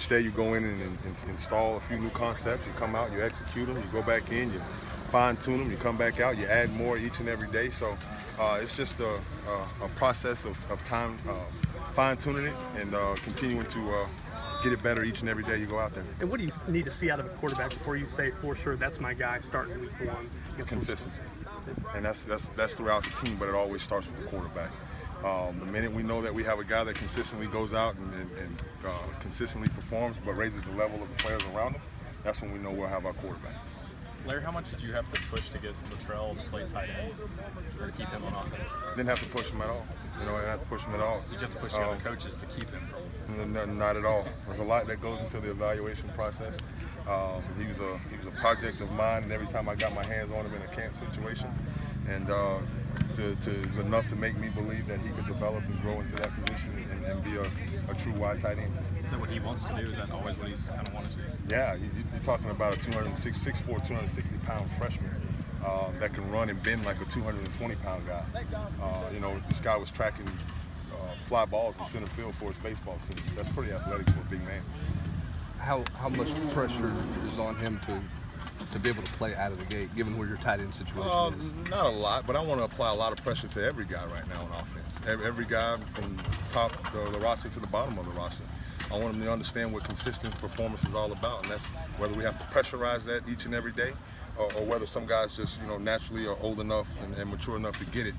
day you go in and install a few new concepts. You come out, you execute them, you go back in, you fine-tune them, you come back out, you add more each and every day. So it's just a process of time fine-tuning it and continuing to get it better each and every day you go out there. And what do you need to see out of a quarterback before you say, for sure, that's my guy starting week 1? Consistency. And that's throughout the team, but it always starts with the quarterback. The minute we know that we have a guy that consistently goes out and consistently performs but raises the level of the players around him, that's when we know we'll have our quarterback. Larry, how much did you have to push to get Latrell to play tight end or to keep him on offense? Didn't have to push him at all. I didn't have to push him at all. Did you have to push the other coaches to keep him? Not at all. There's a lot that goes into the evaluation process. He was a project of mine, and every time I got my hands on him in a camp situation, and it was enough to make me believe that he could develop and grow into that position and be a true wide tight end. Is that what he wants to do? Is that always what he's kind of wanted to do? Yeah, you're talking about a 6'4", 260-pound freshman that can run and bend like a 220-pound guy. This guy was tracking fly balls in center field for his baseball team. That's pretty athletic for a big man. How much pressure is on him to be able to play out of the gate, given where your tight end situation is? Not a lot, but I want to apply a lot of pressure to every guy right now on offense. Every guy from top of the roster to the bottom of the roster. I want them to understand what consistent performance is all about, and that's whether we have to pressurize that each and every day, or whether some guys just naturally are old enough and mature enough to get it.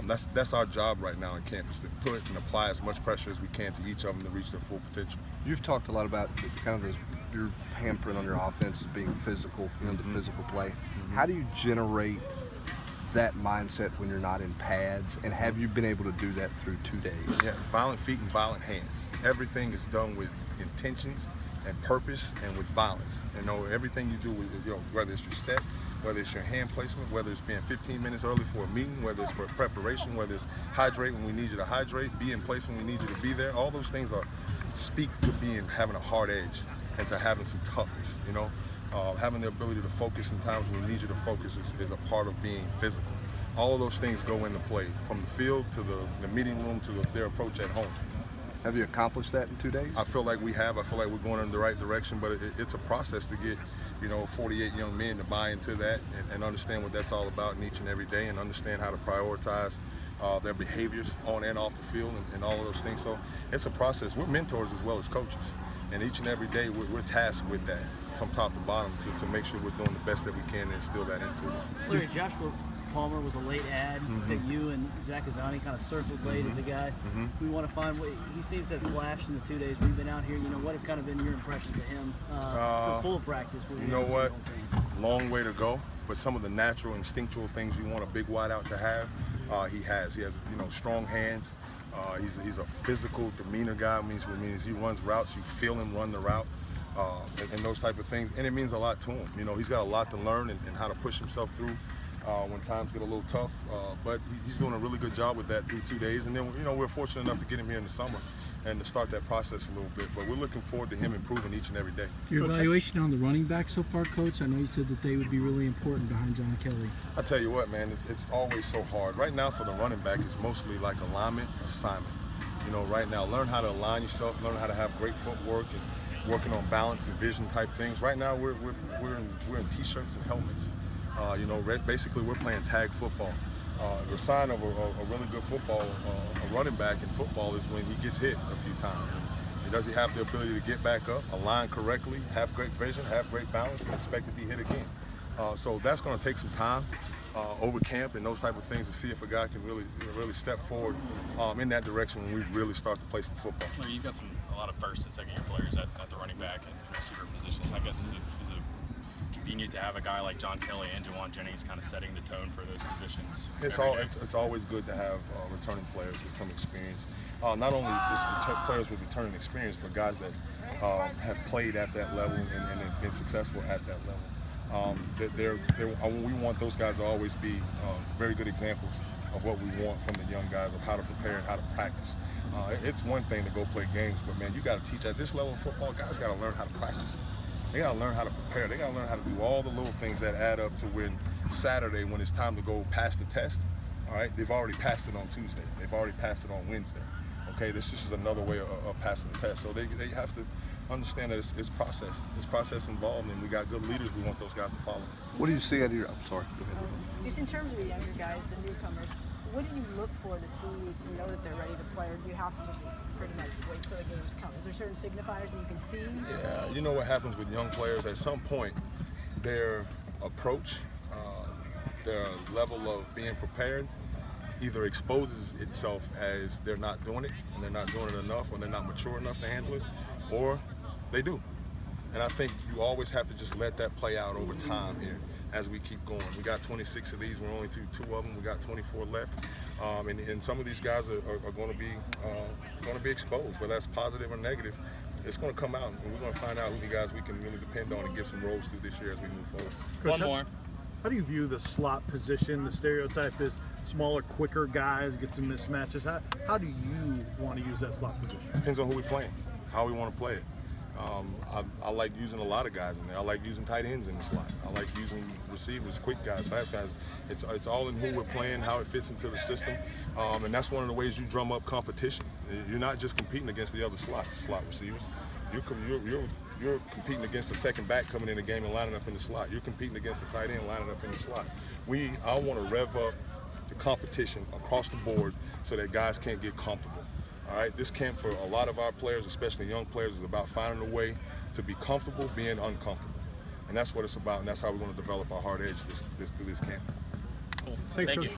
That's our job right now in camp, is to put and apply as much pressure as we can to each of them to reach their full potential. You've talked a lot about your handprint on your offense as being physical, the physical play. How do you generate that mindset when you're not in pads, and have you been able to do that through 2 days? Yeah, violent feet and violent hands. Everything is done with intentions and purpose and with violence. Everything you do with whether it's your step, whether it's your hand placement, whether it's being 15 minutes early for a meeting, whether it's for preparation, whether it's hydrate when we need you to hydrate, be in place when we need you to be there. All those things speak to having a hard edge and to having some toughness. Having the ability to focus in times when we need you to focus is a part of being physical. All of those things go into play, from the field to the meeting room to their approach at home. Have you accomplished that in 2 days? I feel like we have. I feel like we're going in the right direction, but it's a process to get 48 young men to buy into that and understand what that's all about in each and every day, and understand how to prioritize their behaviors on and off the field and all of those things. So it's a process. We're mentors as well as coaches, and each and every day we're tasked with that from top to bottom to make sure we're doing the best that we can and instill that into it. Larry, Joshua Palmer was a late ad that you and Zach Azzanni kind of circled late as a guy. We want to find what he seems to have flashed in the 2 days we've been out here. What have kind of been your impressions of him for full practice? You know what? Long way to go, but some of the natural, instinctual things you want a big wideout to have, he has. He has strong hands. He's a physical demeanor guy. Means he runs routes. You feel him run the route. And those type of things, and it means a lot to him. He's got a lot to learn and how to push himself through when times get a little tough, but he's doing a really good job with that through 2 days. And then we're fortunate enough to get him here in the summer and to start that process a little bit, but we're looking forward to him improving each and every day. Your evaluation on the running back so far, Coach? I know you said that they would be really important behind John Kelly. I tell you what, man, it's always so hard. Right now for the running back, it's mostly like alignment, assignment. Right now, learn how to align yourself, learn how to have great footwork, and working on balance and vision type things. Right now, we're in t-shirts and helmets. Basically we're playing tag football. The sign of a really good football, a running back in football, is when he gets hit a few times. Does he have the ability to get back up, align correctly, have great vision, have great balance, and expect to be hit again? So that's going to take some time over camp and those type of things to see if a guy can really step forward in that direction when we really start to play some football. Well, you've got a lot of first and second year players at the running back and receiver positions. I guess is it convenient to have a guy like John Kelly and Jauan Jennings kind of setting the tone for those positions? It's always good to have returning players with some experience. Not only just players with returning experience, but guys that have played at that level and have been successful at that level. We want those guys to always be very good examples of what we want from the young guys, of how to prepare and how to practice. It's one thing to go play games, but man, you got to teach at this level of football. Guys got to learn how to practice. They got to learn how to prepare. They got to learn how to do all the little things that add up to when Saturday, when it's time to go pass the test, all right, they've already passed it on Tuesday. They've already passed it on Wednesday. Okay, this is another way of passing the test. So they have to understand that it's process. It's process involved, and we got good leaders. We want those guys to follow. What do you see out of your? I'm sorry. Go ahead. Just in terms of the younger guys, the newcomers, what do you look for to see, to know that they're ready to play, or do you have to just pretty much wait till the games come? Is there certain signifiers that you can see? Yeah, you know what happens with young players, at some point, their approach, their level of being prepared either exposes itself as they're not doing it, and they're not doing it enough, or they're not mature enough to handle it, or they do. And I think you always have to just let that play out over time here as we keep going. We got 26 of these, we're only two of them, we got 24 left. And some of these guys are going to be exposed, whether that's positive or negative. It's going to come out, and we're going to find out who the guys we can really depend on and give some roles to this year as we move forward. One more. How do you view the slot position? The stereotype is smaller, quicker guys, get some mismatches. How do you want to use that slot position? Depends on who we're playing, how we want to play it. I like using a lot of guys in there. I like using tight ends in the slot. I like using receivers, quick guys, fast guys. It's all in who we're playing, how it fits into the system, and that's one of the ways you drum up competition. You're not just competing against the other slot receivers. You're competing against the second back coming in the game and lining up in the slot. You're competing against the tight end lining up in the slot. I want to rev up the competition across the board so that guys can't get comfortable. All right, this camp for a lot of our players, especially young players, is about finding a way to be comfortable being uncomfortable. And that's what it's about, and that's how we want to develop our hard edge through this camp. Cool. Thank you.